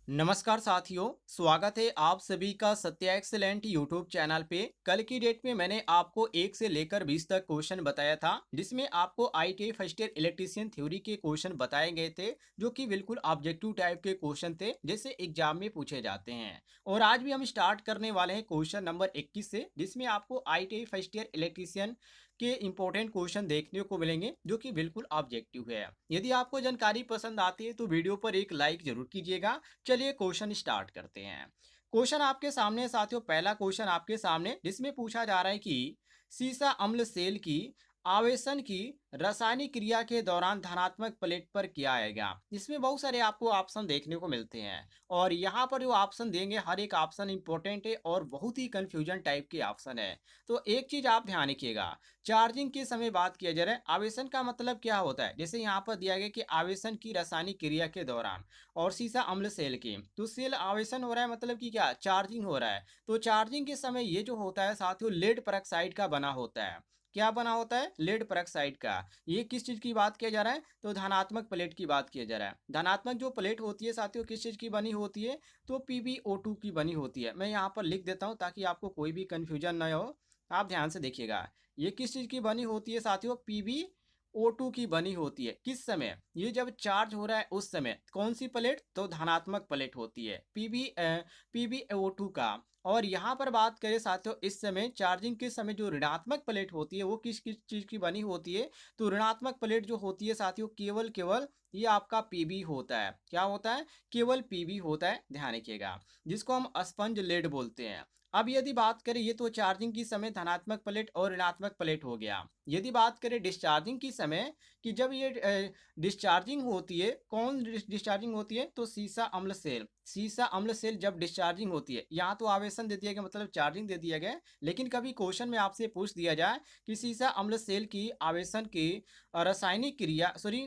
नमस्कार साथियों, स्वागत है आप सभी का सत्या एक्सेलेंट यूट्यूब चैनल पे। कल की डेट में मैंने आपको 1 से लेकर 20 तक क्वेश्चन बताया था, जिसमें आपको ITI first year electrician theory के क्वेश्चन बताए गए थे, जो कि बिल्कुल ऑब्जेक्टिव टाइप के क्वेश्चन थे, जैसे एग्जाम में पूछे जाते हैं। और आज भी हम स्टार्ट करने वाले हैं क्वेश्चन नंबर 21 से, जिसमें आपको आईटीआई फर्स्ट ईयर इलेक्ट्रीशियन के इंपॉर्टेंट क्वेश्चन देखने को मिलेंगे, जो कि बिल्कुल ऑब्जेक्टिव है। यदि आपको जानकारी पसंद आती है तो वीडियो पर एक लाइक जरूर कीजिएगा। चलिए क्वेश्चन स्टार्ट करते हैं। क्वेश्चन आपके सामने है साथियों, पहला क्वेश्चन आपके सामने, जिसमें पूछा जा रहा है कि सीसा अम्ल सेल की आवेशन की रासायनिक क्रिया के दौरान धनात्मक प्लेट पर क्या आएगा। इसमें बहुत सारे आपको ऑप्शन देखने को मिलते हैं, और यहाँ पर जो ऑप्शन देंगे हर एक ऑप्शन इंपॉर्टेंट है और बहुत ही कंफ्यूजन टाइप के ऑप्शन है। तो एक चीज आप ध्यान रखिएगा, चार्जिंग के समय बात किया जा रहा है, आवेशन का मतलब क्या होता है। जैसे यहाँ पर दिया गया कि आवेशन की रासायनिक क्रिया के दौरान, और सीसा अम्ल सेल की, तो सेल आवेशन हो रहा है मतलब कि क्या, चार्जिंग हो रहा है। तो चार्जिंग के समय ये जो होता है साथियों, लेड पेरोक्साइड का बना होता है। क्या बना होता है, लेड पेरोक्साइड का। ये किस चीज की बात किया जा रहा है, तो धनात्मक प्लेट की बात किया जा रहा है। धनात्मक जो प्लेट होती है साथियों, किस चीज की बनी होती है, तो PbO2 की बनी होती है। मैं यहाँ पर लिख देता हूँ ताकि आपको कोई भी कंफ्यूजन न हो। आप ध्यान से देखिएगा, ये किस चीज की बनी होती है साथियों, PbO2 की बनी होती है। किस समय, ये जब चार्ज हो रहा है उस समय। कौन सी प्लेट, तो धनात्मक प्लेट होती है, PbO2 का। और यहाँ पर बात करें साथियों, इस समय चार्जिंग के समय जो ऋणात्मक प्लेट होती है वो किस किस चीज की बनी होती है, तो ऋणात्मक प्लेट जो होती है साथियों, केवल केवल ये आपका Pb होता है। क्या होता है, केवल Pb होता है, ध्यान रखिएगा, जिसको हम स्पंज लेड बोलते हैं। अब यदि बात करें, ये तो चार्जिंग की समय धनात्मक प्लेट और ऋणात्मक प्लेट हो गया। यदि बात करें डिस्चार्जिंग की समय, कि जब ये डिस्चार्जिंग होती है, कौन डिस्चार्जिंग होती है, तो सीसा अम्ल सेल। सीसा अम्ल सेल जब डिस्चार्जिंग होती है, यहाँ तो आवेशन दे दिया गया, मतलब चार्जिंग दे दिया गया। लेकिन कभी क्वेश्चन में आपसे पूछ दिया जाए कि सीसा अम्ल सेल की आवेशन की रासायनिक क्रिया, सॉरी,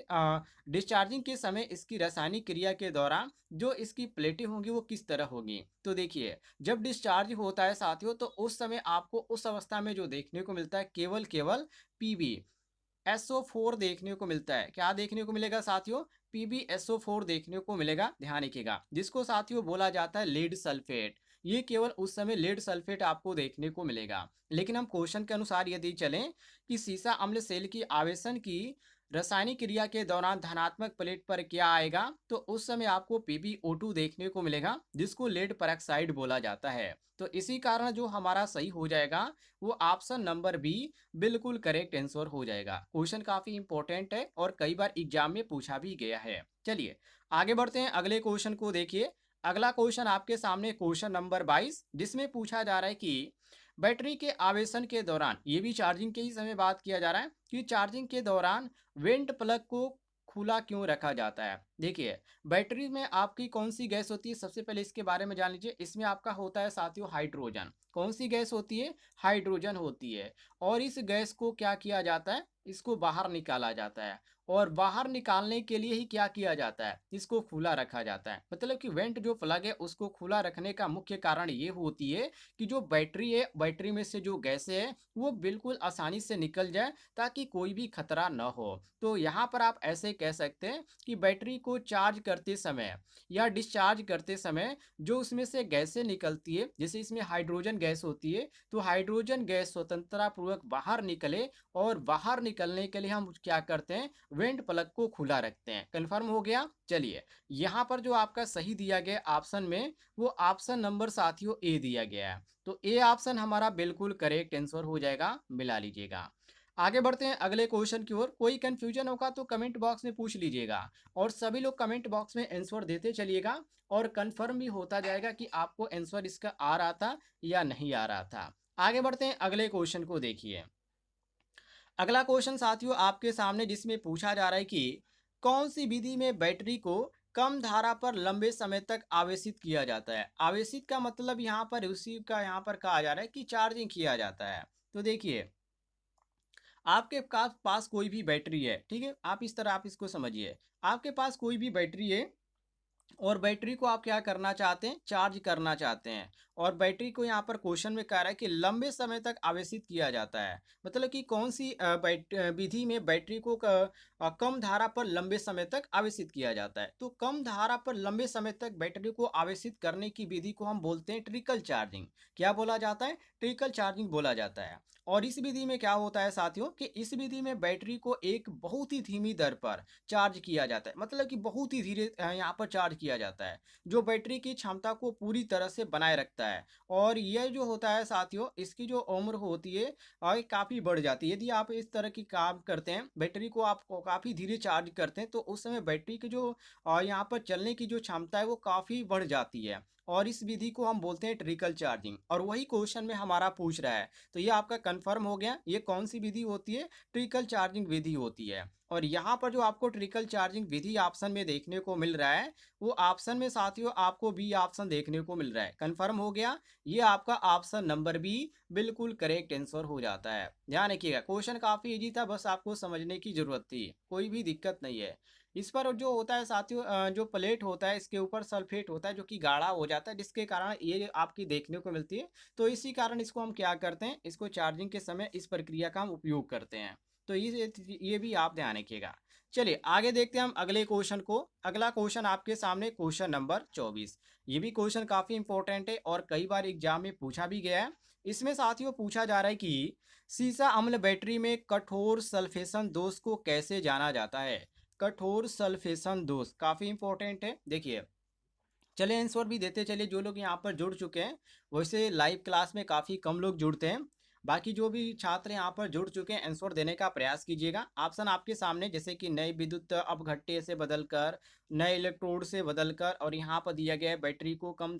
डिस्चार्जिंग के समय इसकी रासायनिक क्रिया के दौरान जो इसकी प्लेटें होंगी वो किस तरह होगी। तो देखिए, जब डिस्चार्ज होता है साथियों, तो उस समय आपको उस अवस्था में जो देखने को मिलता है, केवल केवल PbSO4 देखने को मिलता है। क्या देखने को मिलेगा साथियों, PbSO4 देखने को मिलेगा, ध्यान रखिएगा, जिसको साथियों बोला जाता है लेड सल्फेट। ये केवल उस समय लेड सल्फेट आपको देखने को मिलेगा। लेकिन हम क्वेश्चन के अनुसार यदि चलें कि सीसा अम्ल सेल की आवेशन की रासायनिक क्रिया के दौरान धनात्मक प्लेट पर क्या आएगा, तो उस समय आपको PbO2 देखने को मिलेगा, जिसको लेड पेरोक्साइड बोला जाता है। तो इसी कारण जो हमारा सही हो जाएगा, वो ऑप्शन नंबर बी बिल्कुल करेक्ट आंसर हो जाएगा। क्वेश्चन काफी इंपॉर्टेंट है और कई बार एग्जाम में पूछा भी गया है। चलिए आगे बढ़ते हैं, अगले क्वेश्चन को देखिए। अगला क्वेश्चन आपके सामने क्वेश्चन नंबर 22, जिसमें पूछा जा रहा है कि बैटरी के आवेशन के दौरान, ये भी चार्जिंग के ही समय बात किया जा रहा है, कि चार्जिंग के दौरान वेंट प्लग को खुला क्यों रखा जाता है। देखिए, बैटरी में आपकी कौन सी गैस होती है, सबसे पहले इसके बारे में जान लीजिए। इसमें आपका होता है साथियों हाइड्रोजन। कौन सी गैस होती है, हाइड्रोजन होती है। और इस गैस को क्या किया जाता है, इसको बाहर निकाला जाता है। और बाहर निकालने के लिए ही क्या किया जाता है, इसको खुला रखा जाता है। मतलब कि वेंट जो प्लग है उसको खुला रखने का मुख्य कारण ये होती है कि जो बैटरी है, बैटरी में से जो गैसें है वो बिल्कुल आसानी से निकल जाए, ताकि कोई भी खतरा न हो। तो यहाँ पर आप ऐसे कह सकते हैं कि बैटरी को चार्ज करते समय या डिस्चार्ज करते समय जो उसमें से गैसें निकलती है, जैसे इसमें हाइड्रोजन गैस होती है, तो हाइड्रोजन गैस स्वतंत्रता पूर्वक बाहर निकले। और बाहर निकलने के लिए हम क्या करते हैं, वेंट प्लग को खुला रखते हैं। कंफर्म हो गया। चलिए, यहाँ पर जो आपका सही दिया गया ऑप्शन में, वो ऑप्शन नंबर साथियों ए दिया गया है। तो ए ऑप्शन हमारा बिल्कुल करेक्ट आंसर हो जाएगा, मिला लीजिएगा। आगे बढ़ते हैं अगले क्वेश्चन की ओर। कोई कंफ्यूजन होगा तो कमेंट बॉक्स में पूछ लीजिएगा, और सभी लोग कमेंट बॉक्स में आंसर देते चलिएगा, और कंफर्म भी होता जाएगा कि आपको आंसर इसका आ रहा था या नहीं आ रहा था। आगे बढ़ते हैं अगले क्वेश्चन को देखिए। अगला क्वेश्चन साथियों आपके सामने, जिसमें पूछा जा रहा है कि कौन सी विधि में बैटरी को कम धारा पर लंबे समय तक आवेशित किया जाता है। आवेशित का मतलब यहाँ पर रिसीव का यहाँ पर कहा जा रहा है कि चार्जिंग किया जाता है। तो देखिए, आपके पास कोई भी बैटरी है, ठीक है, आप इस तरह आप इसको समझिए। आपके पास कोई भी बैटरी है, और बैटरी को आप क्या करना चाहते हैं, चार्ज करना चाहते हैं। और बैटरी को यहाँ पर क्वेश्चन में कह रहा है कि लंबे समय तक आवेशित किया जाता है। मतलब कि कौन सी विधि में बैटरी को कम धारा पर लंबे समय तक आवेशित किया जाता है। तो कम धारा पर लंबे समय तक बैटरी को आवेशित करने की विधि को हम बोलते हैं ट्रिकल चार्जिंग। क्या बोला जाता है, ट्रिकल चार्जिंग बोला जाता है। और इस विधि में क्या होता है साथियों कि इस विधि में बैटरी को एक बहुत ही धीमी दर पर चार्ज किया जाता है। मतलब कि बहुत ही धीरे यहाँ पर चार्ज किया जाता है, जो बैटरी की क्षमता को पूरी तरह से बनाए रखता है। और यह जो होता है साथियों, इसकी जो उम्र होती है काफ़ी बढ़ जाती है। यदि आप इस तरह की काम करते हैं, बैटरी को आप काफ़ी धीरे चार्ज करते हैं, तो उस समय बैटरी की जो यहाँ पर चलने की जो क्षमता है वो काफ़ी बढ़ जाती है। और इस विधि को हम बोलते हैं ट्रिकल चार्जिंग। और वही क्वेश्चन में हमारा पूछ रहा है, तो ये आपका कंफर्म हो गया, ये कौन सी विधि होती है, ट्रिकल चार्जिंग विधि होती है। और यहाँ पर जो आपको ट्रिकल चार्जिंग विधि ऑप्शन में देखने को मिल रहा है, वो ऑप्शन में साथियों आपको बी ऑप्शन देखने को मिल रहा है। कंफर्म हो गया, ये आपका ऑप्शन नंबर बी बिल्कुल करेक्ट आंसर हो जाता है। ध्यान रखिएगा, क्वेश्चन काफ़ी इजी था, बस आपको समझने की ज़रूरत थी, कोई भी दिक्कत नहीं है। इस पर जो होता है साथियों, जो प्लेट होता है इसके ऊपर सल्फेट होता है जो कि गाढ़ा हो जाता है, जिसके कारण ये आपकी देखने को मिलती है। तो इसी कारण इसको हम क्या करते हैं, इसको चार्जिंग के समय इस प्रक्रिया का हम उपयोग करते हैं। तो ये भी आप ध्यान रखिएगा। चलिए आगे देखते हैं हम अगले क्वेश्चन को। अगला क्वेश्चन आपके सामने क्वेश्चन नंबर 24। ये भी क्वेश्चन काफ़ी इंपॉर्टेंट है और कई बार एग्जाम में पूछा भी गया है। इसमें साथियों पूछा जा रहा है कि सीसा अम्ल बैटरी में कठोर सल्फेशन दोष को कैसे जाना जाता है। कठोर सल्फेशन दोष काफ़ी इंपॉर्टेंट है। देखिए, चले आंसर भी देते चलिए। जो लोग यहाँ पर जुड़ चुके हैं, वैसे लाइव क्लास में काफ़ी कम लोग जुड़ते हैं। बाकी जो भी छात्र यहाँ पर जुड़ चुके हैं, आंसर देने का प्रयास कीजिएगा। ऑप्शन आपके सामने, जैसे कि नए विद्युत अपघट्य से बदलकर, नए इलेक्ट्रोड से बदलकर, और यहाँ पर दिया गया है बैटरी को कम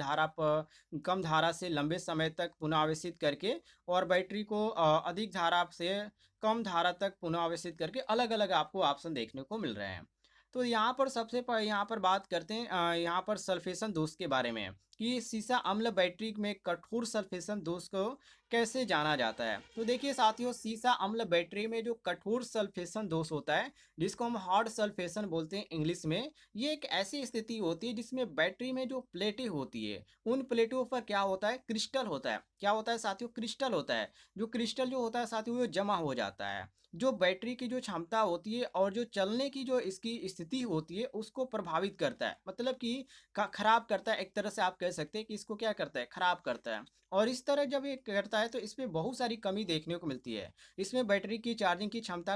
धारा से लंबे समय तक पुनः आवेशित करके, और बैटरी को अधिक धारा से कम धारा तक पुनः आवेशित करके, अलग अलग आपको ऑप्शन देखने को मिल रहे हैं। तो यहाँ पर यहाँ पर बात करते हैं यहाँ पर सल्फेशन दोष के बारे में, कि सीसा अम्ल बैटरी में कठोर सल्फेशन दोष को कैसे जाना जाता है। तो देखिए साथियों, सीसा अम्ल बैटरी में जो कठोर सल्फेशन दोष होता है, जिसको हम हार्ड सल्फेशन बोलते हैं इंग्लिश में, ये एक ऐसी स्थिति होती है जिसमें बैटरी में जो प्लेटें होती है, उन प्लेटों पर क्या होता है, क्रिस्टल होता है। क्या होता है साथियों, क्रिस्टल होता है। जो क्रिस्टल जो होता है साथियों, वो जमा हो जाता है, जो बैटरी की जो क्षमता होती है और जो चलने की जो इसकी स्थिति होती है उसको प्रभावित करता है। मतलब कि खराब करता है, एक तरह से आप कह सकते हैं कि इसको क्या करता है, खराब करता है। और इस तरह जब ये करता है तो इसमें बहुत सारी कमी देखने को मिलती है। इसमें बैटरी की चार्जिंग की क्षमता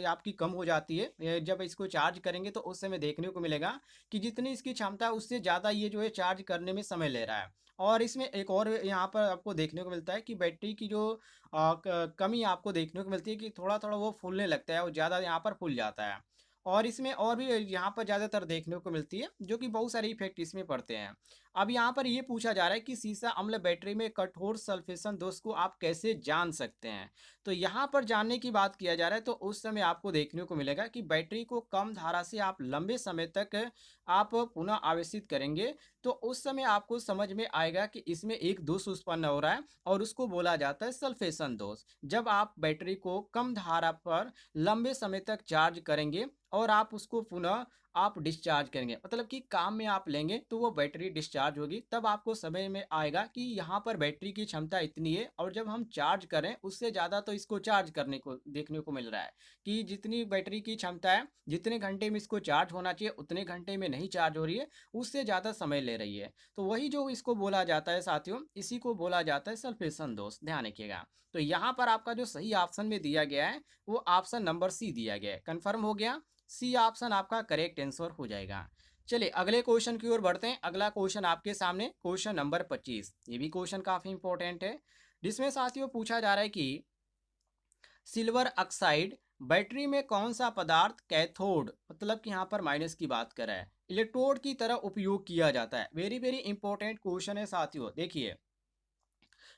आपकी कम हो जाती है। जब इसको चार्ज करेंगे तो उस समय देखने को मिलेगा कि जितनी इसकी क्षमता है उससे ज़्यादा ये जो है चार्ज करने में समय ले रहा है। और इसमें एक और यहाँ पर आपको देखने को मिलता है कि बैटरी की जो कमी आपको देखने को मिलती है कि थोड़ा थोड़ा वो फूलने लगता है और ज़्यादा यहाँ पर फूल जाता है। और इसमें और भी यहाँ पर ज़्यादातर देखने को मिलती है, जो कि बहुत सारे इफेक्ट इसमें पड़ते हैं। अब यहाँ पर ये पूछा जा रहा है कि सीसा अम्ल बैटरी में कठोर सल्फेशन दोष को आप कैसे जान सकते हैं। तो यहाँ पर जानने की बात किया जा रहा है, तो उस समय आपको देखने को मिलेगा कि बैटरी को कम धारा से आप लंबे समय तक आप पुनः आवेशित करेंगे, तो उस समय आपको समझ में आएगा कि इसमें एक दोष उत्पन्न हो रहा है, और उसको बोला जाता है सल्फेशन दोष। जब आप बैटरी को कम धारा पर लंबे समय तक चार्ज करेंगे और आप उसको पुनः आप डिस्चार्ज करेंगे, मतलब कि काम में आप लेंगे, तो वो बैटरी डिस्चार्ज होगी, तब आपको समझ में आएगा कि यहाँ पर बैटरी की क्षमता इतनी है, और जब हम चार्ज करें उससे ज़्यादा तो इसको चार्ज करने को देखने को मिल रहा है, कि जितनी बैटरी की क्षमता है, जितने घंटे में इसको चार्ज होना चाहिए उतने घंटे में नहीं चार्ज हो रही है, उससे ज़्यादा समय ले रही है। तो वही जो इसको बोला जाता है साथियों, इसी को बोला जाता है सल्फेशन दोष। ध्यान रखिएगा। तो यहाँ पर आपका जो सही ऑप्शन में दिया गया है, वो ऑप्शन नंबर सी दिया गया है। कंफर्म हो गया, सी ऑप्शन आपका करेक्ट आंसर हो जाएगा। चलिए अगले क्वेश्चन की ओर बढ़ते हैं। अगला क्वेश्चन आपके सामने क्वेश्चन नंबर 25। ये भी क्वेश्चन काफ़ी इंपॉर्टेंट है, जिसमें साथियों पूछा जा रहा है कि सिल्वर ऑक्साइड बैटरी में कौन सा पदार्थ कैथोड, मतलब कि यहाँ पर माइनस की बात कर रहा है, इलेक्ट्रोड की तरह उपयोग किया जाता है। वेरी वेरी इंपॉर्टेंट क्वेश्चन है साथियों। देखिए,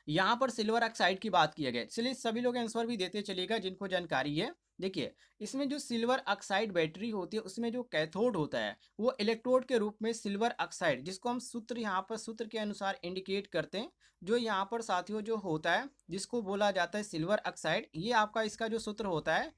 यहाँ पर सिल्वर ऑक्साइड की बात किया गया, चलिए सभी लोग आंसर भी देते चलिएगा जिनको जानकारी है। देखिए, इसमें जो सिल्वर ऑक्साइड बैटरी होती है उसमें जो कैथोड होता है वो इलेक्ट्रोड के रूप में सिल्वर ऑक्साइड, जिसको हम सूत्र यहाँ पर सूत्र के अनुसार इंडिकेट करते हैं, जो यहाँ पर साथियों जो होता है जिसको बोला जाता है सिल्वर ऑक्साइड, ये आपका इसका जो सूत्र होता है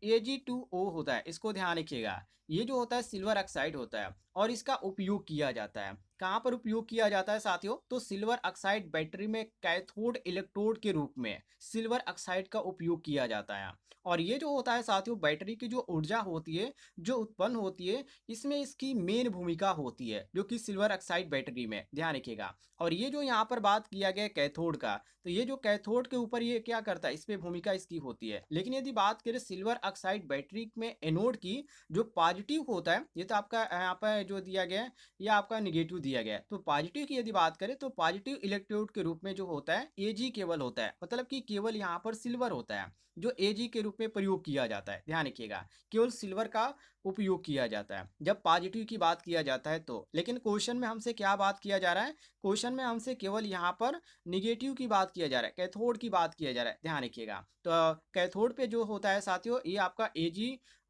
Ag2O होता है, इसको ध्यान रखिएगा। ये जो होता है सिल्वर ऑक्साइड होता है और इसका उपयोग किया जाता है। कहाँ पर उपयोग किया जाता है साथियों? तो सिल्वर ऑक्साइड बैटरी में कैथोड इलेक्ट्रोड के रूप में सिल्वर ऑक्साइड का उपयोग किया जाता है। और ये जो होता है साथियों, बैटरी की जो ऊर्जा होती है जो उत्पन्न होती है, इसमें इसकी मेन भूमिका होती है, जो कि सिल्वर ऑक्साइड बैटरी में, ध्यान रखिएगा। और ये जो यहाँ पर बात किया गया कैथोड का, तो ये जो कैथोड के ऊपर ये क्या करता है, इस पे भूमिका इसकी होती है। लेकिन यदि बात करें सिल्वर ऑक्साइड बैटरी में एनोड की, जो पॉजिटिव होता है, ये तो आपका यहाँ पर जो दिया गया है, ये आपका निगेटिव दिया गया है। तो पॉजिटिव की यदि बात करें तो पॉजिटिव इलेक्ट्रोड के रूप में जो होता है Ag केवल होता है, मतलब कि केवल यहाँ पर सिल्वर होता है जो Ag के रूप में प्रयोग किया जाता है। ध्यान रखिएगा, केवल सिल्वर का उपयोग किया जाता है जब पॉजिटिव की बात किया जाता है तो। लेकिन क्वेश्चन में हमसे क्या बात किया जा रहा है? क्वेश्चन में हमसे केवल यहाँ पर निगेटिव की बात किया जा रहा है, कैथोड की बात किया जा रहा है, ध्यान रखिएगा। तो कैथोड पे जो होता है साथियों, ये आपका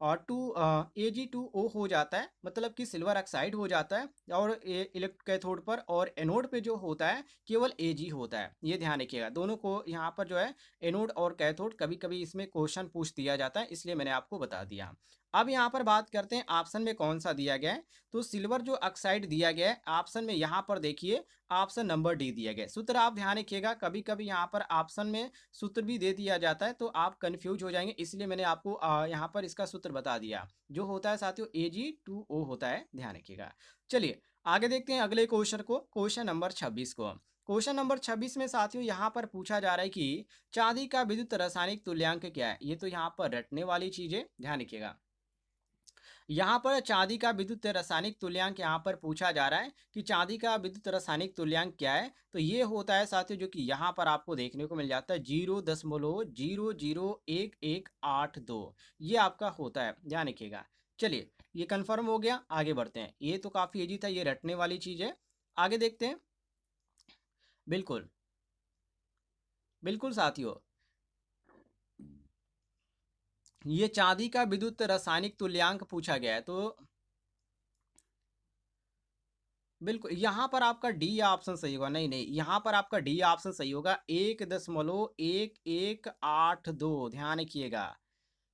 Ag2O हो जाता है, मतलब कि सिल्वर ऑक्साइड हो जाता है। और इलेक्ट कैथोड पर और एनोड पे जो होता है केवल Ag होता है, ये ध्यान रखिएगा। दोनों को यहाँ पर जो है एनोड और कैथोड कभी कभी इसमें क्वेश्चन पूछ दिया जाता है, इसलिए मैंने आपको बता दिया। अब यहाँ पर बात करते हैं ऑप्शन में कौन सा दिया गया है। तो सिल्वर जो ऑक्साइड दिया गया है ऑप्शन में, यहाँ पर देखिए ऑप्शन नंबर डी दिया गया है। सूत्र आप ध्यान रखिएगा, कभी कभी यहाँ पर ऑप्शन में सूत्र भी दे दिया जाता है तो आप कंफ्यूज हो जाएंगे, इसलिए मैंने आपको यहाँ पर इसका सूत्र बता दिया। जो होता है साथियों Ag2O होता है, ध्यान रखिएगा। चलिए आगे देखते हैं अगले क्वेश्चन को, क्वेश्चन नंबर 26 को। क्वेश्चन नंबर 26 में साथियों यहाँ पर पूछा जा रहा है कि चांदी का विद्युत रासायनिक तुल्यांक क्या है। ये तो यहाँ पर रटने वाली चीज है, ध्यान रखिएगा। यहाँ पर चांदी का विद्युत रासायनिक तुल्यांक यहाँ पर पूछा जा रहा है कि चांदी का विद्युत रासायनिक तुल्यांक क्या है। तो ये होता है साथियों, जो कि यहाँ पर आपको देखने को मिल जाता है 0.0011182, ये आपका होता है, ध्यान रखिएगा। चलिए ये कंफर्म हो गया, आगे बढ़ते हैं। ये तो काफ़ी इजी था, ये रटने वाली चीज़ है। आगे देखते हैं। बिल्कुल बिल्कुल साथियों, ये चांदी का विद्युत रासायनिक तुल्यांक पूछा गया है। तो बिल्कुल यहाँ पर आपका डी ऑप्शन सही होगा। नहीं नहीं, यहाँ पर आपका डी ऑप्शन सही होगा, 1.1182, ध्यान रखिएगा।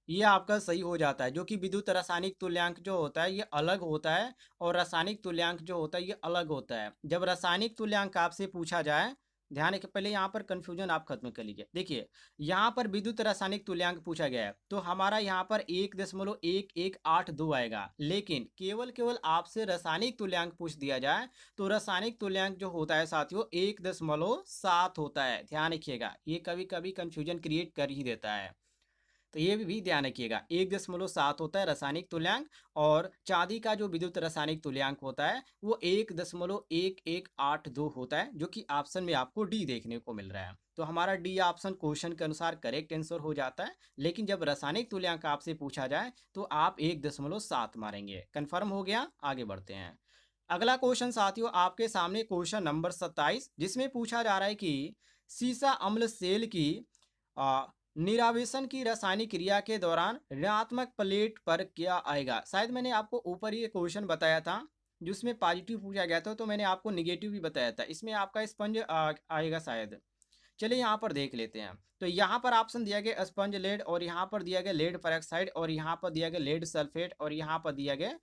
ये आपका सही हो जाता है, जो कि विद्युत रासायनिक तुल्यांक जो होता है ये अलग होता है और रासायनिक तुल्यांक जो होता है ये अलग होता है। जब रासायनिक तुल्यांक आपसे पूछा जाए, ध्यान रखिए, पहले यहाँ पर कंफ्यूजन आप खत्म कर लीजिए। देखिए यहाँ पर विद्युत रासायनिक तुल्यांक पूछा गया है तो हमारा यहाँ पर 1.1182 आएगा। लेकिन केवल केवल आपसे रासायनिक तुल्यांक पूछ दिया जाए तो रासायनिक तुल्यांक जो होता है साथियों 1.7 होता है, ध्यान रखिएगा। ये कभी कभी कंफ्यूजन क्रिएट कर ही देता है, तो ये भी ध्यान रखिएगा। 1.7 होता है रासायनिक तुल्यांक, और चांदी का जो विद्युत रासायनिक तुल्यांक होता है वो 1.1182 होता है, जो कि ऑप्शन में आपको डी देखने को मिल रहा है। तो हमारा डी ऑप्शन क्वेश्चन के अनुसार करेक्ट आंसर हो जाता है। लेकिन जब रासायनिक तुल्यांक आपसे पूछा जाए तो आप 1.7 मारेंगे। कन्फर्म हो गया, आगे बढ़ते हैं। अगला क्वेश्चन साथियों आपके सामने क्वेश्चन नंबर 27, जिसमें पूछा जा रहा है कि सीसा अम्ल सेल की आ, निरावेशन की रासायनिक क्रिया के दौरान ऋणात्मक प्लेट पर क्या आएगा। शायद मैंने आपको ऊपर ये क्वेश्चन बताया था जिसमें पॉजिटिव पूछा गया था, तो मैंने आपको निगेटिव भी बताया था। इसमें आपका स्पंज आएगा शायद। चलिए यहाँ पर देख लेते हैं। तो यहाँ पर ऑप्शन दिया गया स्पंज लेड, और यहाँ पर दिया गया लेड पेरोक्साइड, और यहाँ पर दिया गया लेड सल्फेट, और यहाँ पर दिया गया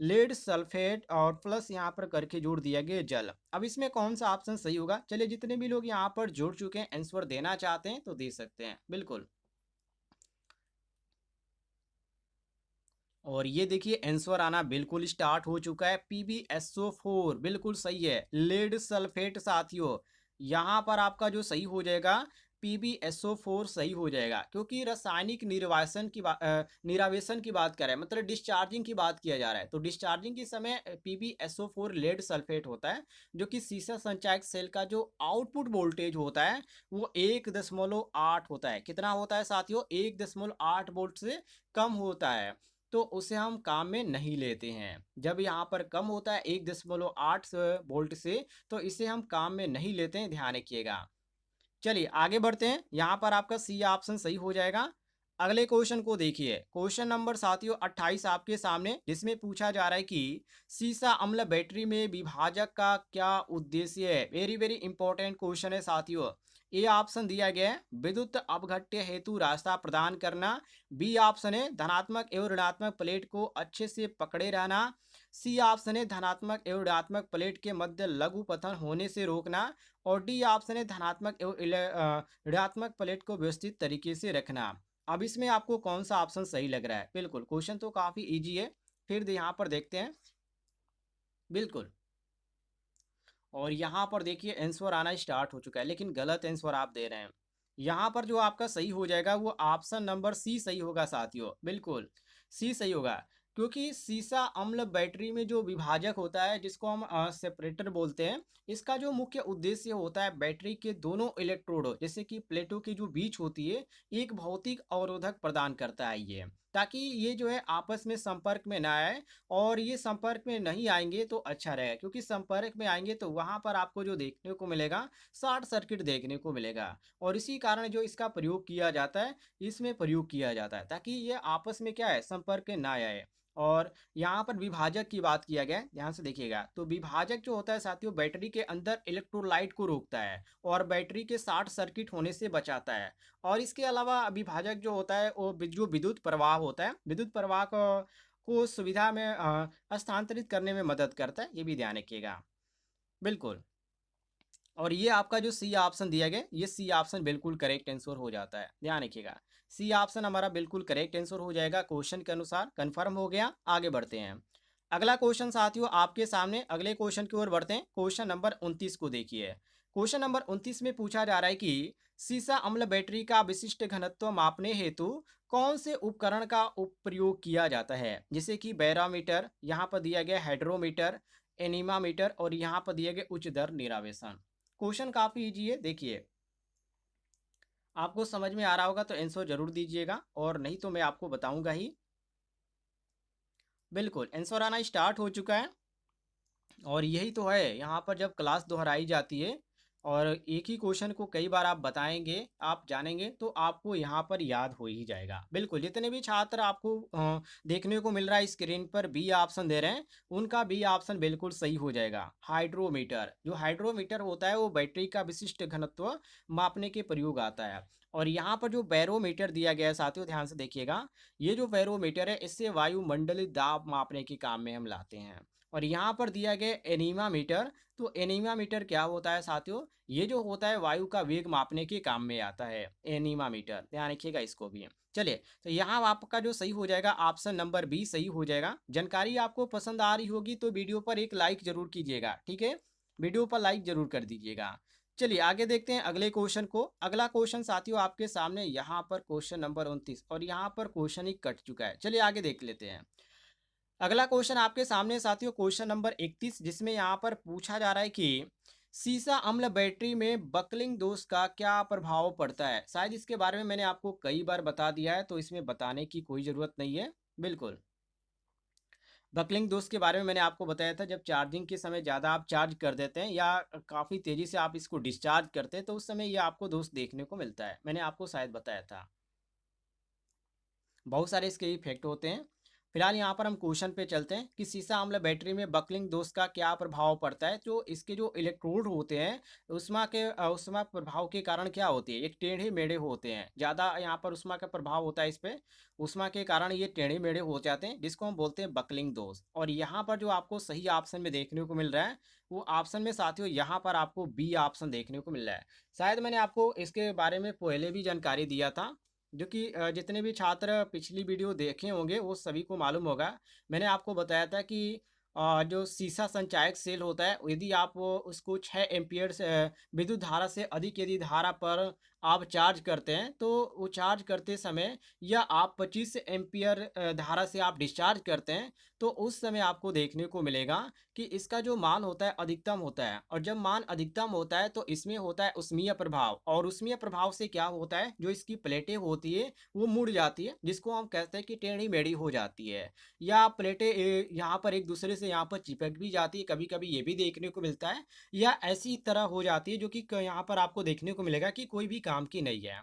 लेड सल्फेट, और प्लस यहाँ पर करके जोड़ दिया गया जल। अब इसमें कौन सा ऑप्शन सही होगा? चलिए जितने भी लोग यहाँ पर जोड़ चुके हैं आंसर देना चाहते हैं तो दे सकते हैं, बिल्कुल। और ये देखिए आंसर आना बिल्कुल स्टार्ट हो चुका है, PbSO4 बिल्कुल सही है। लेड सल्फेट साथियों, यहाँ पर आपका जो सही हो जाएगा PbSO4 सही हो जाएगा, क्योंकि रासायनिक निरावेशन की बात कर रहे हैं, मतलब डिस्चार्जिंग की बात किया जा रहा है। तो डिस्चार्जिंग के समय PbSO4 लेड सल्फेट होता है, जो कि सीसा संचायक सेल का जो आउटपुट वोल्टेज होता है वो 1.8 होता है। कितना होता है साथियों? 1.8 वोल्ट से कम होता है, तो उसे हम काम में नहीं लेते हैं। जब यहाँ पर कम होता है 1.8 वोल्ट से, तो इसे हम काम में नहीं लेते हैं, ध्यान रखिएगा। चलिए आगे बढ़ते हैं, यहाँ पर आपका सी ऑप्शन सही हो जाएगा। अगले क्वेश्चन को देखिए, क्वेश्चन नंबर साथियों 28 आपके सामने, जिसमें पूछा जा रहा है कि सीसा अम्ल बैटरी में विभाजक का क्या उद्देश्य है। वेरी वेरी इंपॉर्टेंट क्वेश्चन है साथियों। ए ऑप्शन दिया गया है विद्युत अपघट्य हेतु रास्ता प्रदान करना। बी ऑप्शन है धनात्मक एवं ऋणात्मक प्लेट को अच्छे से पकड़े रहना। सी ऑप्शन है धनात्मक एवं ऋणात्मक प्लेट के मध्य लघु पतन होने से रोकना। और डी ऑप्शन है धनात्मक एवं ऋणात्मक प्लेट को व्यवस्थित तरीके से रखना। अब इसमें आपको कौन सा ऑप्शन सही लग रहा है? बिल्कुल, क्वेश्चन तो काफी इजी है। फिर यहाँ पर देखते हैं। बिल्कुल, और यहाँ पर देखिए आंसर आना स्टार्ट हो चुका है, लेकिन गलत आंसर आप दे रहे हैं। यहाँ पर जो आपका सही हो जाएगा वो ऑप्शन नंबर सी सही होगा साथियों। बिल्कुल, सी सही होगा, क्योंकि सीसा अम्ल बैटरी में जो विभाजक होता है जिसको हम सेपरेटर बोलते हैं, इसका जो मुख्य उद्देश्य होता है बैटरी के दोनों इलेक्ट्रोड जैसे कि प्लेटों के जो बीच होती है एक भौतिक अवरोधक प्रदान करता है ये, ताकि ये जो है आपस में संपर्क में ना आए। और ये संपर्क में नहीं आएंगे तो अच्छा रहेगा, क्योंकि संपर्क में आएंगे तो वहां पर आपको जो देखने को मिलेगा शॉर्ट सर्किट देखने को मिलेगा। और इसी कारण जो इसका प्रयोग किया जाता है, इसमें प्रयोग किया जाता है ताकि ये आपस में क्या है संपर्क में ना आए। और यहाँ पर विभाजक की बात किया गया है, ध्यान से देखिएगा। तो विभाजक जो होता है साथियों बैटरी के अंदर इलेक्ट्रोलाइट को रोकता है और बैटरी के शॉर्ट सर्किट होने से बचाता है। और इसके अलावा विभाजक जो होता है वो जो विद्युत प्रवाह होता है, विद्युत प्रवाह को सुविधा में स्थानांतरित करने में मदद करता है, ये भी ध्यान रखिएगा। बिल्कुल, और ये आपका जो सी ऑप्शन दिया गया, ये सी ऑप्शन बिल्कुल करेक्ट आंसर हो जाता है, ध्यान रखिएगा। सी ऑप्शन हमारा बिल्कुल करेक्ट आंसर हो जाएगा क्वेश्चन के अनुसार। कंफर्म हो गया, आगे बढ़ते हैं। अगला क्वेश्चन साथियों आपके सामने, अगले क्वेश्चन की ओर बढ़ते हैं। क्वेश्चन नंबर 29 को देखिए। क्वेश्चन नंबर 29 में पूछा जा रहा है कि सीसा अम्ल बैटरी का विशिष्ट घनत्व मापने हेतु कौन से उपकरण का प्रयोग किया जाता है? जैसे कि बैरोमीटर, यहाँ पर दिया गया हाइड्रोमीटर, एनीमामीटर, और यहाँ पर दिया गया उच्च दर निरावेशन। क्वेश्चन काफी इजी है, देखिए। आपको समझ में आ रहा होगा तो आंसर जरूर दीजिएगा, और नहीं तो मैं आपको बताऊंगा ही। बिल्कुल, आंसर आना स्टार्ट हो चुका है। और यही तो है, यहाँ पर जब क्लास दोहराई जाती है और एक ही क्वेश्चन को कई बार आप बताएंगे, आप जानेंगे, तो आपको यहाँ पर याद हो ही जाएगा। बिल्कुल, जितने भी छात्र आपको देखने को मिल रहा है स्क्रीन पर बी ऑप्शन दे रहे हैं, उनका बी ऑप्शन बिल्कुल सही हो जाएगा। हाइड्रोमीटर, जो हाइड्रोमीटर होता है वो बैटरी का विशिष्ट घनत्व मापने के प्रयोग आता है। और यहाँ पर जो बैरोमीटर दिया गया है साथियों, ध्यान से देखिएगा। ये जो बैरोमीटर है इससे वायुमंडलीय दाब मापने के काम में हम लाते हैं। और यहाँ पर दिया गया एनीमा मीटर, तो एनीमा मीटर क्या होता है साथियों? ये जो होता है वायु का वेग मापने के काम में आता है एनीमा मीटर, ध्यान रखिएगा इसको भी। चलिए, तो यहाँ आपका जो सही हो जाएगा ऑप्शन नंबर बी सही हो जाएगा। जानकारी आपको पसंद आ रही होगी तो वीडियो पर एक लाइक जरूर कीजिएगा, ठीक है? वीडियो पर लाइक जरूर कर दीजिएगा। चलिए आगे देखते हैं अगले क्वेश्चन को। अगला क्वेश्चन साथियों आपके सामने यहाँ पर क्वेश्चन नंबर 29, और यहाँ पर क्वेश्चन ही कट चुका है। चलिए आगे देख लेते हैं। अगला क्वेश्चन आपके सामने साथियों क्वेश्चन नंबर 31, जिसमें यहाँ पर पूछा जा रहा है कि सीसा अम्ल बैटरी में बकलिंग दोष का क्या प्रभाव पड़ता है? शायद इसके बारे में मैंने आपको कई बार बता दिया है, तो इसमें बताने की कोई ज़रूरत नहीं है। बिल्कुल, बकलिंग दोष के बारे में मैंने आपको बताया था, जब चार्जिंग के समय ज़्यादा आप चार्ज कर देते हैं या काफ़ी तेज़ी से आप इसको डिस्चार्ज करते हैं तो उस समय ये आपको दोष देखने को मिलता है। मैंने आपको शायद बताया था। बहुत सारे इसके इफेक्ट होते हैं। फिलहाल यहाँ पर हम क्वेश्चन पे चलते हैं कि सीसा अम्ल बैटरी में बकलिंग दोष का क्या प्रभाव पड़ता है। तो इसके जो इलेक्ट्रोड होते हैं उष्मा प्रभाव के कारण क्या होती है, एक टेढ़े मेढ़े होते हैं, ज़्यादा यहाँ पर उष्मा का प्रभाव होता है इस पे। उष्मा के कारण ये टेढ़े मेढ़े हो जाते हैं, जिसको हम बोलते हैं बकलिंग दोष। और यहाँ पर जो आपको सही ऑप्शन में देखने को मिल रहा है, वो ऑप्शन में साथियों यहाँ पर आपको बी ऑप्शन देखने को मिल रहा है। शायद मैंने आपको इसके बारे में पहले भी जानकारी दिया था, जो कि जितने भी छात्र पिछली वीडियो देखे होंगे वो सभी को मालूम होगा। मैंने आपको बताया था कि जो सीसा संचायक सेल होता है, यदि आप उसको 6 एम्पियर से विद्युत धारा से अधिक यदि धारा पर आप चार्ज करते हैं, तो वो चार्ज करते समय या आप 25 एम्पियर धारा से आप डिस्चार्ज करते हैं, तो उस समय आपको देखने को मिलेगा कि इसका जो मान होता है अधिकतम होता है। और जब मान अधिकतम होता है तो इसमें होता है उष्मीय प्रभाव, और उष्मीय प्रभाव से क्या होता है, जो इसकी प्लेटें होती है वो मुड़ जाती है, जिसको हम कहते हैं कि टेढ़ी मेढ़ी हो जाती है। या प्लेटें यहाँ पर एक दूसरे से यहाँ पर चिपक भी जाती है, कभी कभी ये भी देखने को मिलता है। या ऐसी तरह हो जाती है जो कि यहाँ पर आपको देखने को मिलेगा कि कोई भी काम की नहीं है।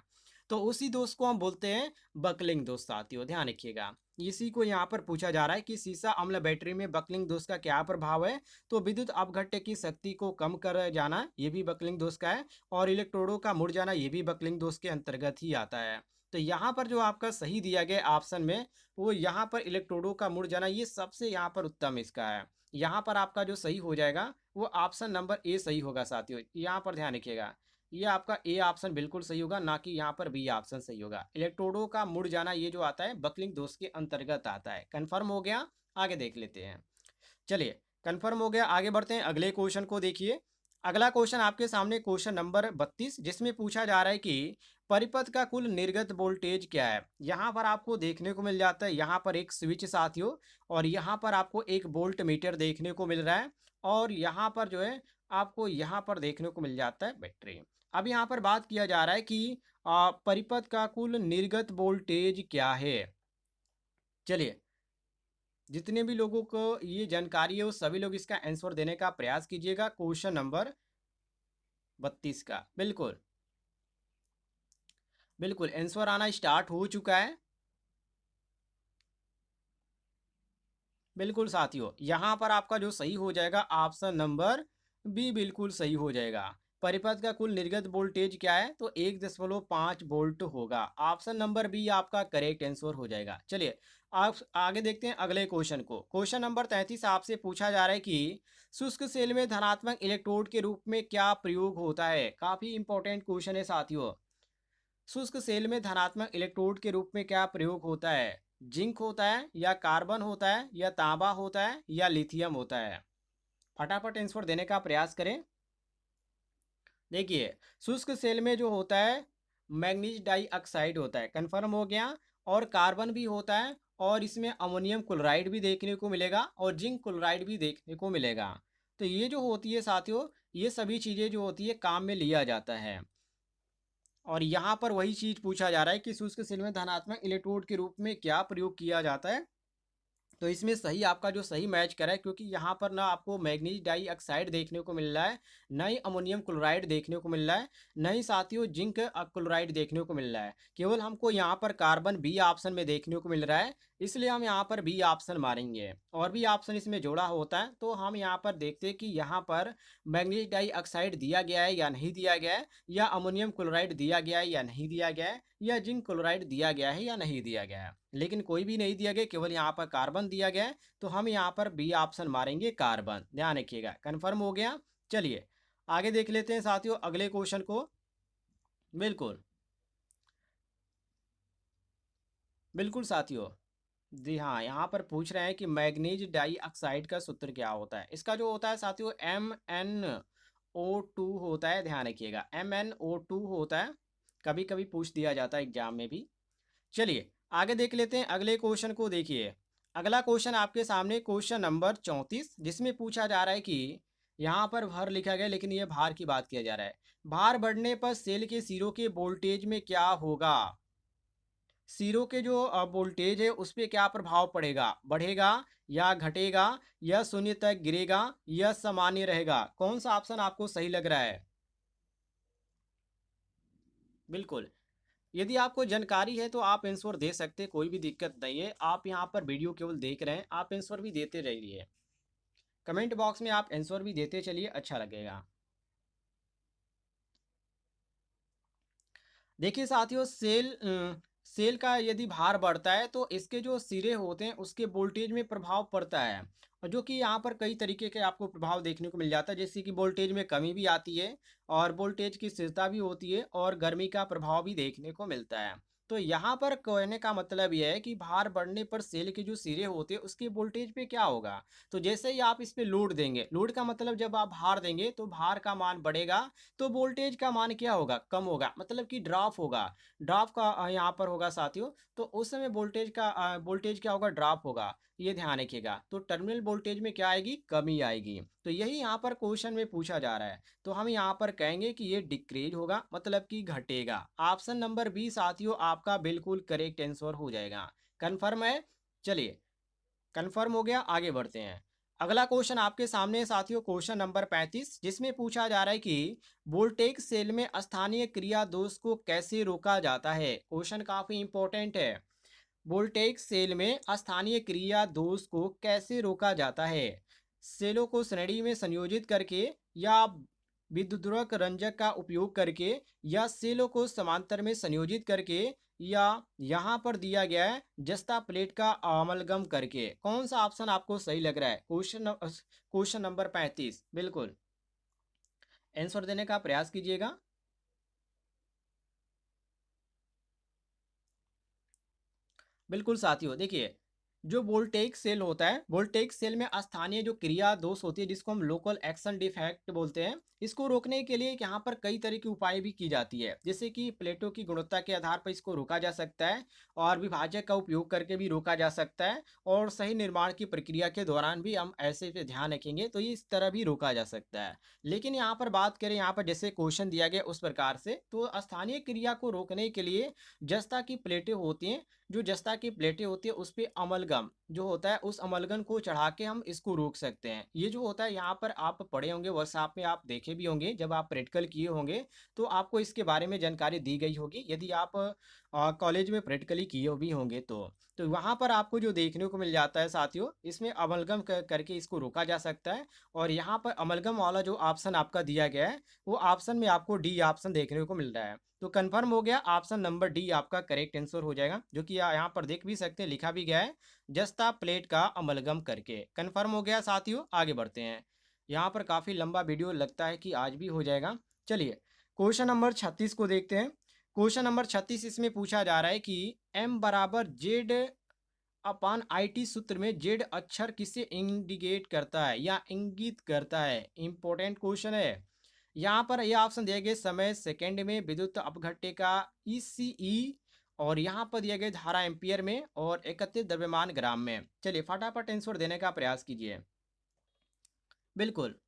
तो उसी दोष को हम बोलते हैं बकलिंग दोष साथियों, ध्यान रखिएगा। इसी को यहाँ पर पूछा जा रहा है कि सीसा अम्ल बैटरी में बकलिंग दोष का क्या प्रभाव है। तो विद्युत अपघट्य की शक्ति को कम कर जाना, ये भी बकलिंग दोष का है, और इलेक्ट्रोडों का मुड़ जाना, ये भी बकलिंग दोष के अंतर्गत ही आता है। तो यहाँ पर जो आपका सही दिया गया ऑप्शन में, वो यहाँ पर इलेक्ट्रोडों का मुड़ जाना, ये सबसे यहाँ पर उत्तम इसका है। यहाँ पर आपका जो सही हो जाएगा वो ऑप्शन नंबर ए सही होगा साथियों, यहाँ पर ध्यान रखिएगा। ये आपका ए ऑप्शन बिल्कुल सही होगा, ना कि यहाँ पर बी ऑप्शन सही होगा। इलेक्ट्रोडों का मुड़ जाना ये जो आता है बकलिंग दोष के अंतर्गत आता है। कंफर्म हो गया, आगे देख लेते हैं। चलिए, कंफर्म हो गया, आगे बढ़ते हैं। अगले क्वेश्चन को देखिए। अगला क्वेश्चन आपके सामने क्वेश्चन नंबर 32, जिसमें पूछा जा रहा है कि परिपथ का कुल निर्गत वोल्टेज क्या है। यहाँ पर आपको देखने को मिल जाता है, यहाँ पर एक स्विच साथियों, और यहाँ पर आपको एक वोल्ट मीटर देखने को मिल रहा है, और यहाँ पर जो है आपको यहाँ पर देखने को मिल जाता है बैटरी। अब यहाँ पर बात किया जा रहा है कि परिपथ का कुल निर्गत वोल्टेज क्या है। चलिए, जितने भी लोगों को ये जानकारी है वो सभी लोग इसका आंसर देने का प्रयास कीजिएगा क्वेश्चन नंबर 32 का। बिल्कुल बिल्कुल आंसर आना स्टार्ट हो चुका है। बिल्कुल साथियों, यहाँ पर आपका जो सही हो जाएगा ऑप्शन नंबर बी बिल्कुल सही हो जाएगा। परिपथ का कुल निर्गत वोल्टेज क्या है, तो 1.5 वोल्ट होगा। ऑप्शन नंबर बी आपका करेक्ट आंसर हो जाएगा। चलिए, आप आगे देखते हैं अगले क्वेश्चन को। क्वेश्चन नंबर 33 आपसे पूछा जा रहा है कि शुष्क सेल में धनात्मक इलेक्ट्रोड के रूप में क्या प्रयोग होता है। काफी इंपॉर्टेंट क्वेश्चन है साथियों। शुष्क सेल में धनात्मक इलेक्ट्रोड के रूप में क्या प्रयोग होता है। जिंक होता है, या कार्बन होता है, या तांबा होता है, या लिथियम होता है। फटाफट आंसर देने का प्रयास करें। देखिए, शुष्क सेल में जो होता है मैग्नीज डाइऑक्साइड होता है, कंफर्म हो गया, और कार्बन भी होता है, और इसमें अमोनियम क्लोराइड भी देखने को मिलेगा, और जिंक क्लोराइड भी देखने को मिलेगा। तो ये जो होती है साथियों, ये सभी चीज़ें जो होती है काम में लिया जाता है। और यहाँ पर वही चीज़ पूछा जा रहा है कि शुष्क सेल में धनात्मक इलेक्ट्रोड के रूप में क्या प्रयोग किया जाता है। तो इसमें सही आपका जो सही मैच करा है, क्योंकि यहाँ पर ना आपको मैग्नीज डाइऑक्साइड देखने को मिल रहा है, ना ही अमोनियम क्लोराइड देखने को मिल रहा है, ना ही साथियों जिंक क्लोराइड देखने को मिल रहा है। केवल हमको यहाँ पर कार्बन बी ऑप्शन में देखने को मिल रहा है, इसलिए हम यहाँ पर बी ऑप्शन मारेंगे। और भी ऑप्शन इसमें जोड़ा होता है, तो हम यहाँ पर देखते हैं कि यहाँ पर मैग्नीज डाइऑक्साइड दिया गया है या नहीं दिया गया है, या अमोनियम क्लोराइड दिया गया है या नहीं दिया गया है, या जिंक क्लोराइड दिया गया है या नहीं दिया गया है। लेकिन कोई भी नहीं दिया गया, केवल यहाँ पर कार्बन दिया गया है, तो हम यहाँ पर बी ऑप्शन मारेंगे कार्बन। ध्यान रखिएगा, कंफर्म हो गया। चलिए, आगे देख लेते हैं साथियों अगले क्वेश्चन को। बिल्कुल बिल्कुल साथियों, जी हाँ, यहाँ पर पूछ रहे हैं कि मैग्नीज डाइऑक्साइड का सूत्र क्या होता है। इसका जो होता है साथियों MnO2 होता है। ध्यान रखिएगा, MnO2 होता है, कभी कभी पूछ दिया जाता है एग्जाम में भी। चलिए, आगे देख लेते हैं अगले क्वेश्चन को। देखिए, अगला क्वेश्चन आपके सामने क्वेश्चन नंबर 34, जिसमें पूछा जा रहा है कि यहाँ पर भार लिखा गया, लेकिन ये भार की बात किया जा रहा है। भार बढ़ने पर सेल के सिरों के वोल्टेज में क्या होगा। सिरों के जो वोल्टेज है उस पर क्या प्रभाव पड़ेगा, बढ़ेगा या घटेगा, या शून्य तक गिरेगा, या सामान्य रहेगा। कौन सा ऑप्शन आपको सही लग रहा है। बिल्कुल, यदि आपको जानकारी है तो आप आंसर दे सकते हैं, कोई भी दिक्कत नहीं है। आप यहाँ पर वीडियो केवल देख रहे हैं, आप आंसर भी देते रहिए। कमेंट बॉक्स में आप आंसर भी देते चलिए, अच्छा लगेगा। देखिए साथियों, सेल का यदि भार बढ़ता है तो इसके जो सिरे होते हैं उसके वोल्टेज में प्रभाव पड़ता है, और जो कि यहाँ पर कई तरीके के आपको प्रभाव देखने को मिल जाता है, जैसे कि वोल्टेज में कमी भी आती है, और वोल्टेज की स्थिरता भी होती है, और गर्मी का प्रभाव भी देखने को मिलता है। तो यहाँ पर कहने का मतलब यह है कि भार बढ़ने पर सेल के जो सिरे होते हैं उसके वोल्टेज पे क्या होगा। तो जैसे ही आप इस पे लोड देंगे, लोड का मतलब जब आप भार देंगे तो भार का मान बढ़ेगा, तो वोल्टेज का मान क्या होगा, कम होगा, मतलब कि ड्रॉप होगा। ड्रॉप का यहाँ पर होगा साथियों, तो उस समय वोल्टेज क्या होगा, ड्रॉप होगा। ये ध्यान रखिएगा, तो टर्मिनल वोल्टेज में क्या आएगी, कमी आएगी। तो यही यहाँ पर क्वेश्चन में पूछा जा रहा है, तो हम यहाँ पर कहेंगे कि ये डिक्रीज होगा, मतलब कि घटेगा। ऑप्शन नंबर बी साथियों आपका बिल्कुल करेक्ट आंसर हो जाएगा। कन्फर्म है। चलिए, कंफर्म हो गया, आगे बढ़ते हैं। अगला क्वेश्चन आपके सामने साथियों, क्वेश्चन नंबर 35, जिसमें पूछा जा रहा है कि वोल्टेज सेल में स्थानीय क्रिया दोष को कैसे रोका जाता है। क्वेश्चन काफी इंपॉर्टेंट है। वोल्टेज सेल में स्थानीय क्रिया दोष को कैसे रोका जाता है। सेलों को श्रेणी में संयोजित करके, या विद्युतवर्धक रंजक का उपयोग करके, या सेलों को समांतर में संयोजित करके, या यहाँ पर दिया गया है जस्ता प्लेट का अमलगम करके। कौन सा ऑप्शन आपको सही लग रहा है? क्वेश्चन नंबर 35, बिल्कुल आंसर देने का प्रयास कीजिएगा। बिल्कुल साथियों, देखिए जो वोल्टेज सेल होता है, वोल्टेज सेल में स्थानीय जो क्रिया दोष होती है, जिसको हम लोकल एक्शन डिफेक्ट बोलते हैं, इसको रोकने के लिए यहाँ पर कई तरह के उपाय भी की जाती है। जैसे कि प्लेटों की गुणवत्ता के आधार पर इसको रोका जा सकता है, और विभाजक का उपयोग करके भी रोका जा सकता है, और सही निर्माण की प्रक्रिया के दौरान भी हम ऐसे पे ध्यान रखेंगे तो इस तरह भी रोका जा सकता है। लेकिन यहाँ पर बात करें, यहाँ पर जैसे क्वेश्चन दिया गया उस प्रकार से, तो स्थानीय क्रिया को रोकने के लिए जस्ता की प्लेटें होती हैं, जो जस्ता की प्लेटें होती है उस पे अमलगम जो होता है, उस अमलगम को चढ़ा के हम इसको रोक सकते हैं। ये जो होता है, यहाँ पर आप पढ़े होंगे, वर्कशॉप में आप देखे भी होंगे, जब आप प्रैक्टिकल किए होंगे तो आपको इसके बारे में जानकारी दी गई होगी, यदि आप कॉलेज में प्रैक्टिकली किए भी होंगे तो वहाँ पर आपको जो देखने को मिल जाता है साथियों, इसमें अमलगम करके इसको रोका जा सकता है। और यहाँ पर अमलगम वाला जो ऑप्शन आपका दिया गया है, वो ऑप्शन में आपको डी ऑप्शन देखने को मिल रहा है। तो कंफर्म हो गया, ऑप्शन नंबर डी आपका करेक्ट आंसर हो जाएगा, जो कि यहाँ पर देख भी सकते हैं, लिखा भी गया है जस्ता प्लेट का अमलगम करके। कंफर्म हो गया साथियों, आगे बढ़ते हैं। यहाँ पर काफ़ी लंबा वीडियो लगता है कि आज भी हो जाएगा। चलिए क्वेश्चन नंबर 36 को देखते हैं। क्वेश्चन नंबर 36, इसमें पूछा जा रहा है कि एम बराबर जेड अपान आई टी सूत्र में जेड अक्षर किसे इंडिकेट करता है या इंगित करता है। इंपॉर्टेंट क्वेश्चन है। यहाँ पर यह ऑप्शन दिया गया समय सेकंड में, विद्युत अपघट्य का ईसीई, और यहाँ पर दिया गया धारा एम्पियर में, और एकत्रित द्रव्यमान ग्राम में। चलिए फटाफट आंसर देने का प्रयास कीजिए। बिल्कुल,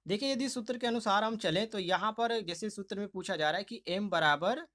देखिए यदि सूत्र के अनुसार हम चलें तो यहाँ पर जैसे सूत्र में पूछा जा रहा है कि एम बराबर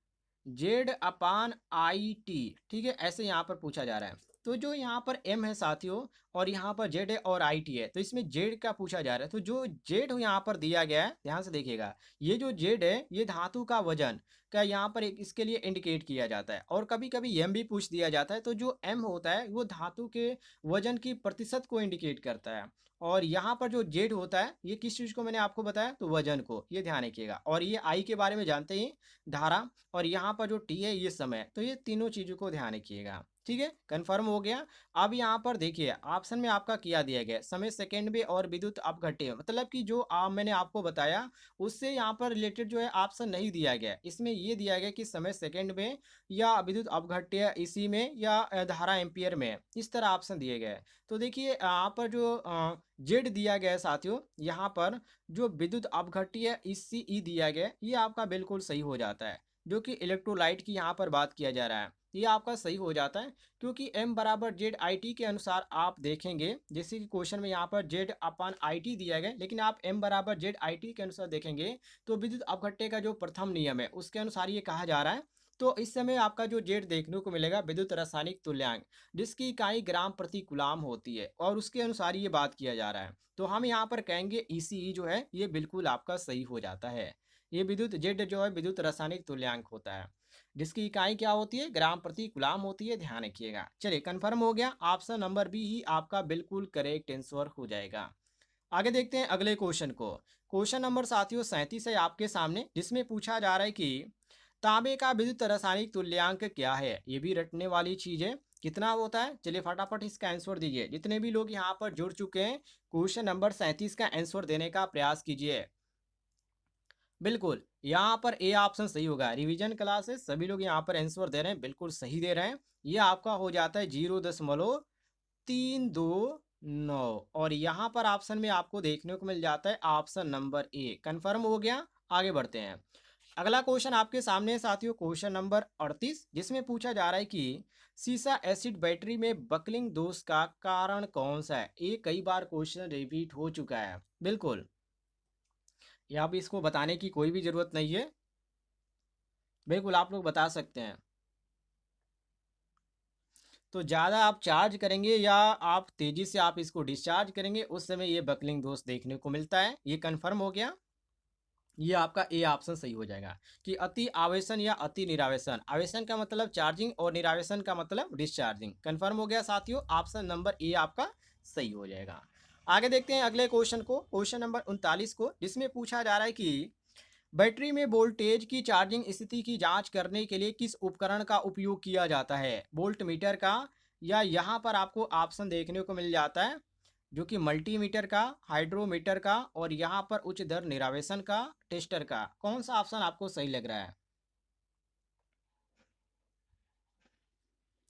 जेड अपान आई टी, ठीक है, ऐसे यहाँ पर पूछा जा रहा है। तो जो यहाँ पर एम है साथियों, और यहाँ पर जेड है और आई टी है, तो इसमें जेड का पूछा जा रहा है। तो जो जेड यहाँ पर दिया गया है, ध्यान से देखिएगा, ये जो जेड है ये धातु का वजन का यहाँ पर एक इसके लिए इंडिकेट किया जाता है, और कभी कभी एम भी पूछ दिया जाता है। तो जो एम होता है वो धातु के वजन की प्रतिशत को इंडिकेट करता है, और यहाँ पर जो जेड होता है ये किस चीज़ को मैंने आपको बताया, तो वजन को, ये ध्यान रखिएगा। और ये आई के बारे में जानते ही, धारा, और यहाँ पर जो टी है ये समय, तो ये तीनों चीज़ों को ध्यान रखिएगा। ठीक है, कंफर्म हो गया। अब यहाँ पर देखिए ऑप्शन में आपका किया दिया गया समय सेकंड में और विद्युत अपघट्य, मतलब कि जो मैंने आपको बताया उससे यहाँ पर रिलेटेड जो है ऑप्शन नहीं दिया गया। इसमें ये दिया गया कि समय सेकंड में, या विद्युत अपघट्य इसी में, या धारा एम्पियर में, इस तरह ऑप्शन दिए गए। तो देखिए यहाँ पर जो जेड दिया गया है साथियों, यहाँ पर जो विद्युत अपघट्य इसी ई दिया गया है, ये आपका बिल्कुल सही हो जाता है। जो कि इलेक्ट्रोलाइट की यहाँ पर बात किया जा रहा है, ये आपका सही हो जाता है। क्योंकि m बराबर जेड आई टी के अनुसार आप देखेंगे, जैसे कि क्वेश्चन में यहाँ पर जेड अपान आई टी दिया गया, लेकिन आप m बराबर जेड आई टी के अनुसार देखेंगे तो विद्युत अपघट्य का जो प्रथम नियम है उसके अनुसार ये कहा जा रहा है। तो इस समय आपका जो जेड देखने को मिलेगा विद्युत रासायनिक तुल्यांक, जिसकी इकाई ग्राम प्रति कूलाम होती है, और उसके अनुसार ये बात किया जा रहा है। तो हम यहाँ पर कहेंगे ईसीई जो है ये बिल्कुल आपका सही हो जाता है। ये विद्युत जेड जो है विद्युत रासायनिक तुल्यांक होता है, जिसकी इकाई क्या होती है, ग्राम प्रति कूलाम होती है, ध्यान रखिएगा। चलिए कंफर्म हो गया, ऑप्शन नंबर बी ही आपका बिल्कुल करेक्ट आंसर हो जाएगा। आगे देखते हैं अगले क्वेश्चन को। क्वेश्चन नंबर साथियों 37 है आपके सामने, जिसमें पूछा जा रहा है कि तांबे का विद्युत रासायनिक तुल्यांक क्या है। ये भी रटने वाली चीज है, कितना होता है। चलिए फटाफट इसका आंसर दीजिए। जितने भी लोग यहाँ पर जुड़ चुके हैं, क्वेश्चन नंबर 37 का आंसर देने का प्रयास कीजिए। बिल्कुल, यहाँ पर ए ऑप्शन सही होगा। रिवीजन क्लासेस सभी लोग यहाँ पर आंसर दे रहे हैं, बिल्कुल सही दे रहे हैं। ये आपका हो जाता है 0.329, और यहाँ पर ऑप्शन में आपको देखने को मिल जाता है ऑप्शन नंबर ए। कंफर्म हो गया, आगे बढ़ते हैं। अगला क्वेश्चन आपके सामने है साथियों, क्वेश्चन नंबर 38, जिसमें पूछा जा रहा है कि सीसा एसिड बैटरी में बकलिंग दोष का कारण कौन सा है। ये कई बार क्वेश्चन रिपीट हो चुका है। बिल्कुल, यहाँ भी इसको बताने की कोई भी जरूरत नहीं है, बिल्कुल आप लोग बता सकते हैं। तो ज़्यादा आप चार्ज करेंगे या आप तेज़ी से आप इसको डिस्चार्ज करेंगे, उस समय ये बकलिंग दोष देखने को मिलता है। ये कन्फर्म हो गया। ये आपका ए ऑप्शन सही हो जाएगा कि अति आवेशन या अति निरावेशन। आवेशन का मतलब चार्जिंग और निरावेशन का मतलब डिस्चार्जिंग। कन्फर्म हो गया साथियों, ऑप्शन नंबर ए आपका सही हो जाएगा। आगे देखते हैं अगले क्वेश्चन को, क्वेश्चन नंबर 39 को, जिसमें पूछा जा रहा है कि बैटरी में वोल्टेज की चार्जिंग स्थिति की जांच करने के लिए किस उपकरण का उपयोग किया जाता है? वोल्ट मीटर का, या यहाँ पर आपको ऑप्शन देखने को मिल जाता है जो कि मल्टीमीटर का, हाइड्रोमीटर का, और यहाँ पर उच्च दर निरावेशन का, टेस्टर का। कौन सा ऑप्शन आपको सही लग रहा है?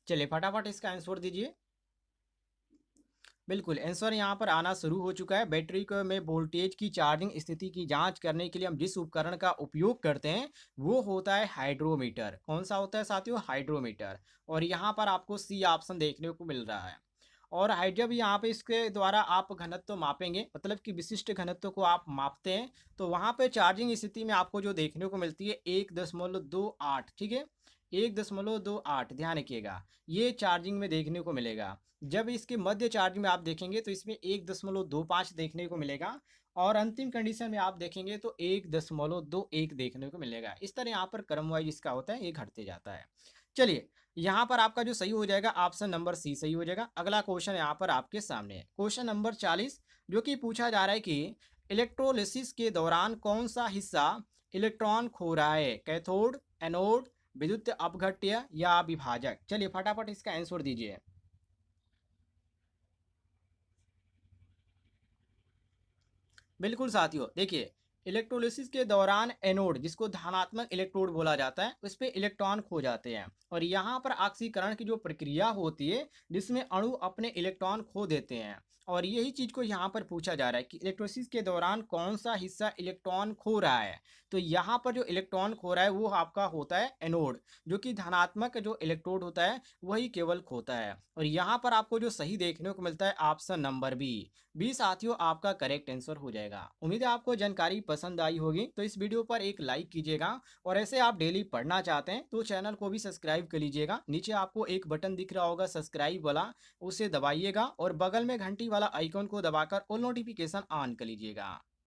चलिए फटाफट इसका आंसर दीजिए। बिल्कुल, आंसर यहाँ पर आना शुरू हो चुका है। बैटरी को में वोल्टेज की चार्जिंग स्थिति की जांच करने के लिए हम जिस उपकरण का उपयोग करते हैं वो होता है हाइड्रोमीटर। कौन सा होता है साथियों? हाइड्रोमीटर। और यहाँ पर आपको सी ऑप्शन देखने को मिल रहा है। और जब यहाँ पे इसके द्वारा आप घनत्व मापेंगे, मतलब कि विशिष्ट घनत्व को आप मापते हैं, तो वहाँ पे चार्जिंग स्थिति में आपको जो देखने को मिलती है 1.28, ठीक है, 1.28, ध्यान रखिएगा, ये चार्जिंग में देखने को मिलेगा। जब इसके मध्य चार्जिंग में आप देखेंगे तो इसमें 1.25 देखने को मिलेगा, और अंतिम कंडीशन में आप देखेंगे तो 1.21 देखने को मिलेगा। इस तरह यहाँ पर क्रम वाइज इसका होता है, ये घटते जाता है। चलिए, यहाँ पर आपका जो सही हो जाएगा ऑप्शन नंबर सी सही हो जाएगा। अगला क्वेश्चन यहाँ पर आपके सामने है, क्वेश्चन नंबर 40, जो कि पूछा जा रहा है कि इलेक्ट्रोलिसिस के दौरान कौन सा हिस्सा इलेक्ट्रॉन खो रहा है? कैथोड, एनोड, विद्युत अपघट्य या विभाजक? चलिए फटाफट इसका आंसर दीजिए। बिल्कुल साथियों, देखिए, इलेक्ट्रोलिसिस के दौरान एनोड, जिसको धनात्मक इलेक्ट्रोड बोला जाता है, उस पे इलेक्ट्रॉन खो जाते हैं, और यहाँ पर ऑक्सीकरण की जो प्रक्रिया होती है जिसमें अणु अपने इलेक्ट्रॉन खो देते हैं। और यही चीज को यहाँ पर पूछा जा रहा है कि इलेक्ट्रोलिसिस के दौरान कौन सा हिस्सा इलेक्ट्रॉन खो रहा है? तो यहाँ पर जो इलेक्ट्रॉन खो रहा है वो आपका होता है एनोड, जो कि धनात्मक जो इलेक्ट्रोड होता है वही केवल खोता है। और यहाँ पर आपको जो सही देखने को मिलता है ऑप्शन नंबर बी साथियों आपका करेक्ट आंसर हो जाएगा। उम्मीद है आपको जानकारी पसंद आई होगी, तो इस वीडियो पर एक लाइक कीजिएगा, और ऐसे आप डेली पढ़ना चाहते हैं तो चैनल को भी सब्सक्राइब कर लीजिएगा। नीचे आपको एक बटन दिख रहा होगा सब्सक्राइब वाला, उसे दबाइएगा, और बगल में घंटी वाला आइकन को दबाकर ऑल नोटिफिकेशन ऑन कर लीजिएगा।